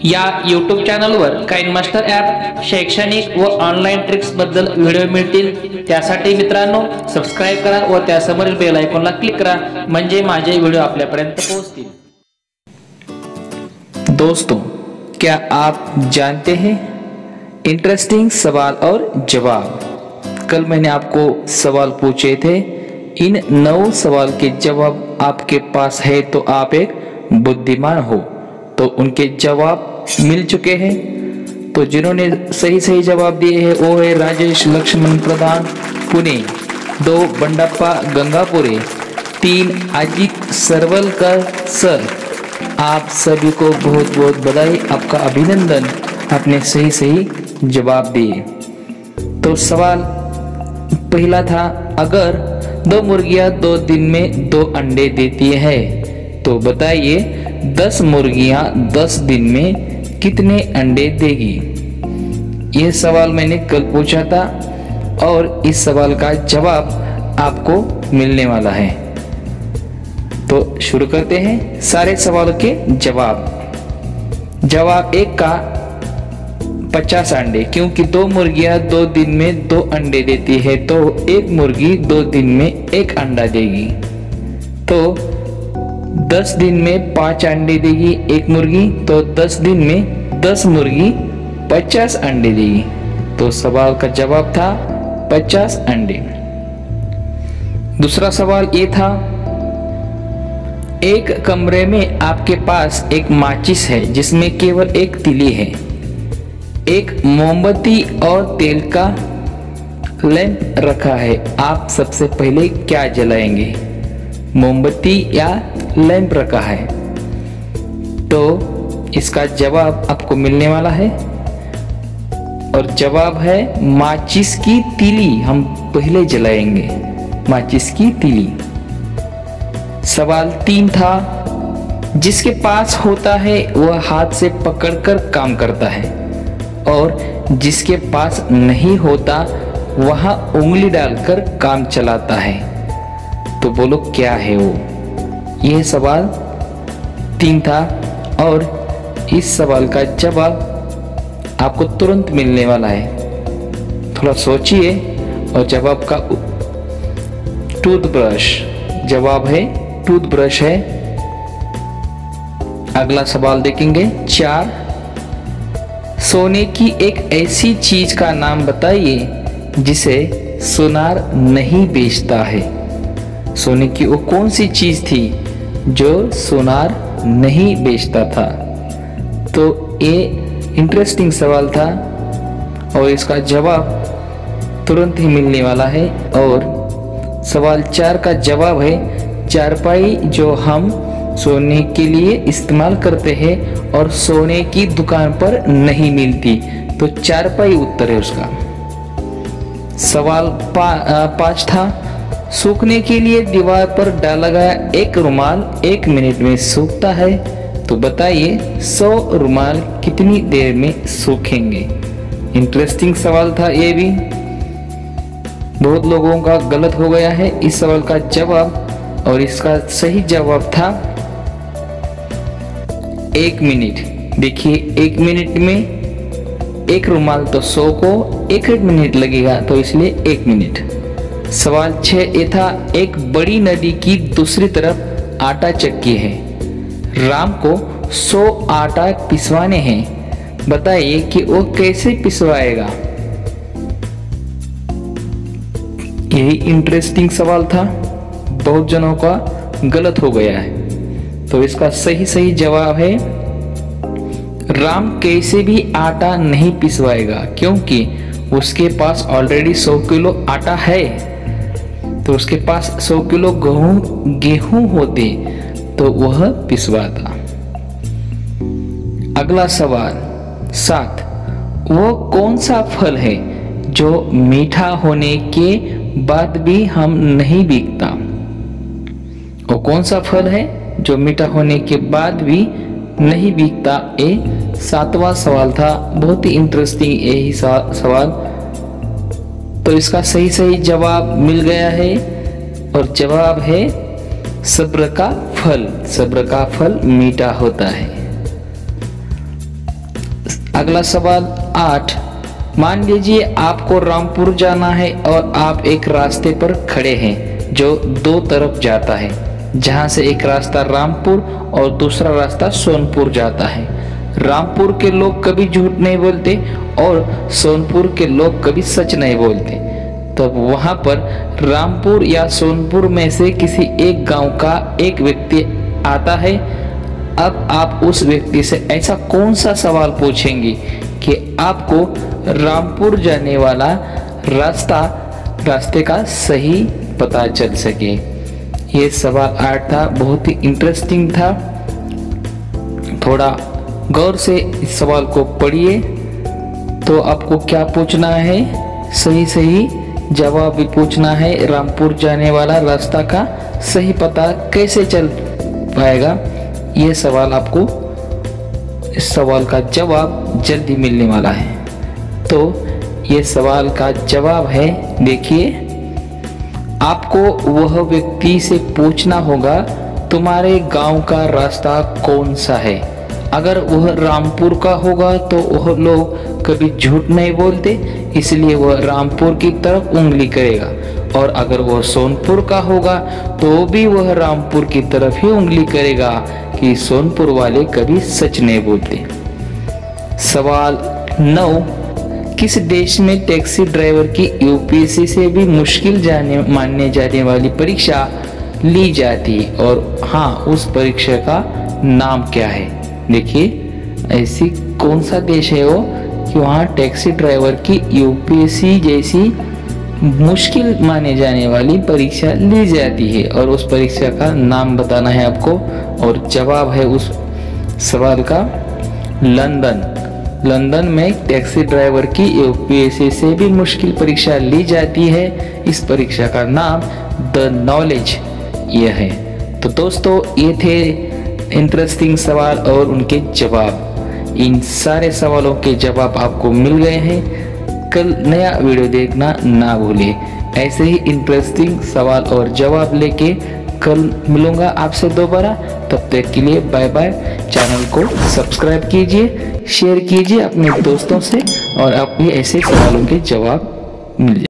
या यूट्यूब चॅनलवर KineMaster app शैक्षणिक व ऑनलाईन ट्रिक्स बद्दल व्हिडिओ मिळतील। त्यासाठी मित्रांनो सबस्क्राइब करा व त्यासमोरील बेल आयकॉनला क्लिक करा, म्हणजे माझे व्हिडिओ आपल्यापर्यंत पोहोचतील। दोस्तों, क्या आप जानते हैं इंटरेस्टिंग सवाल और जवाब। कल मैंने आपको सवाल पूछे थे, इन 9 सवाल के जवाब आपके पास है तो आप एक बुद्धिमान हो। तो उनके जवाब मिल चुके हैं। तो जिन्होंने सही जवाब दिए हैं वो है राजेश लक्ष्मण प्रधान पुणे, 2 बंडप्पा गंगापुरे, 3 अजित सरवलकर सर। आप सभी को बहुत बहुत बधाई, आपका अभिनंदन, आपने सही जवाब दिए। तो सवाल पहला था, अगर 2 मुर्गियां 2 दिन में 2 अंडे देती है तो बताइए 10 मुर्गियां 10 दिन में कितने अंडे देगी। यह सवाल मैंने कल पूछा था और इस सवाल का जवाब आपको मिलने वाला है। तो शुरू करते हैं सारे सवालों के जवाब। जवाब 1 का 50 अंडे, क्योंकि 2 मुर्गियां 2 दिन में 2 अंडे देती है तो 1 मुर्गी 2 दिन में 1 अंडा देगी। तो 10 दिन में 5 अंडे देगी 1 मुर्गी, तो 10 दिन में 10 मुर्गी 50 अंडे देगी। तो सवाल का जवाब था 50 अंडे। दूसरा सवाल ये था, एक कमरे में आपके पास एक माचिस है जिसमें केवल एक तीली है, एक मोमबत्ती और तेल का लैंप रखा है। आप सबसे पहले क्या जलाएंगे, मोमबत्ती या लैंप रखा है। तो इसका जवाब आपको मिलने वाला है और जवाब है माचिस की तीली हम पहले जलाएंगे, माचिस की तीली। सवाल 3 था, जिसके पास होता है वह हाथ से पकड़कर काम करता है और जिसके पास नहीं होता वह उंगली डालकर काम चलाता है। तो बोलो क्या है वो। यह सवाल 3 था और इस सवाल का जवाब आपको तुरंत मिलने वाला है। थोड़ा सोचिए और जवाब का टूथब्रश, जवाब है टूथब्रश है। अगला सवाल देखेंगे 4, सोने की एक ऐसी चीज का नाम बताइए जिसे सोनार नहीं बेचता है। सोने की वो कौन सी चीज थी जो सोनार नहीं बेचता था। तो ये इंटरेस्टिंग सवाल था और इसका जवाब तुरंत ही मिलने वाला है। और सवाल 4 का जवाब है चारपाई, जो हम सोने के लिए इस्तेमाल करते हैं और सोने की दुकान पर नहीं मिलती। तो चारपाई उत्तर है उसका। सवाल 5 था, सूखने के लिए दीवार पर डाला गया एक रुमाल 1 मिनट में सूखता है तो बताइए 100 रुमाल कितनी देर में सूखेंगे। इंटरेस्टिंग सवाल था ये भी, बहुत लोगों का गलत हो गया है इस सवाल का जवाब। और इसका सही जवाब था 1 मिनट। देखिए 1 मिनट में 1 रुमाल तो 100 को 1 मिनट लगेगा, तो इसलिए 1 मिनट। सवाल 6 ये था, एक बड़ी नदी की दूसरी तरफ आटा चक्की है, राम को 100 आटा पिसवाने हैं, बताइए कि वो कैसे पिसवाएगा। यही इंटरेस्टिंग सवाल था, बहुत जनों का गलत हो गया है। तो इसका सही जवाब है राम कैसे भी आटा नहीं पिसवाएगा, क्योंकि उसके पास ऑलरेडी 100 किलो आटा है। तो उसके पास 100 किलो गेहूं होते तो वह पिसवाता। अगला सवाल 7, वो कौन सा फल है जो मीठा होने के बाद भी हम नहीं बिकता। वो कौन सा फल है जो मीठा होने के बाद भी नहीं बिकता। ये 7वां सवाल था, बहुत ही इंटरेस्टिंग यही सवाल। तो इसका सही जवाब मिल गया है और जवाब है सब्र का फल। सब्र का फल मीठा होता है। अगला सवाल 8, मान लीजिए आपको रामपुर जाना है और आप एक रास्ते पर खड़े हैं जो दो तरफ जाता है, जहां से एक रास्ता रामपुर और दूसरा रास्ता सोनपुर जाता है। रामपुर के लोग कभी झूठ नहीं बोलते और सोनपुर के लोग कभी सच नहीं बोलते। तब वहां पर रामपुर या सोनपुर में से किसी एक गांव का एक व्यक्ति आता है। अब आप उस व्यक्ति से ऐसा कौन सा सवाल पूछेंगे कि आपको रामपुर जाने वाला रास्ते का सही पता चल सके। ये सवाल 8 था, बहुत ही इंटरेस्टिंग था। थोड़ा गौर से इस सवाल को पढ़िए। तो आपको क्या पूछना है, सही जवाब भी पूछना है। रामपुर जाने वाला रास्ता का सही पता कैसे चल पाएगा, ये सवाल आपको, इस सवाल का जवाब जल्दी मिलने वाला है। तो ये सवाल का जवाब है, देखिए, आपको वह व्यक्ति से पूछना होगा तुम्हारे गांव का रास्ता कौन सा है। अगर वह रामपुर का होगा तो वह लोग कभी झूठ नहीं बोलते, इसलिए वह रामपुर की तरफ उंगली करेगा। और अगर वह सोनपुर का होगा तो भी वह रामपुर की तरफ ही उंगली करेगा कि सोनपुर वाले कभी सच नहीं बोलते। सवाल 9, किस देश में टैक्सी ड्राइवर की यूपीएससी से भी मुश्किल मानने जाने वाली परीक्षा ली जाती है, और हाँ, उस परीक्षा का नाम क्या है। देखिए, ऐसी कौन सा देश है वो कि वहाँ टैक्सी ड्राइवर की यूपीएससी जैसी मुश्किल माने जाने वाली परीक्षा ली जाती है, और उस परीक्षा का नाम बताना है आपको। और जवाब है उस सवाल का लंदन में टैक्सी ड्राइवर की यूपीएससी से भी मुश्किल परीक्षा ली जाती है। इस परीक्षा का नाम द नॉलेज यह है। तो दोस्तों, ये थे इंटरेस्टिंग सवाल और उनके जवाब। इन सारे सवालों के जवाब आपको मिल गए हैं। कल नया वीडियो देखना ना भूलिए। ऐसे ही इंटरेस्टिंग सवाल और जवाब लेके कल मिलूंगा आपसे दोबारा। तब तक के लिए बाय बाय। चैनल को सब्सक्राइब कीजिए, शेयर कीजिए अपने दोस्तों से, और आप भी ऐसे सवालों के जवाब मिल जाए।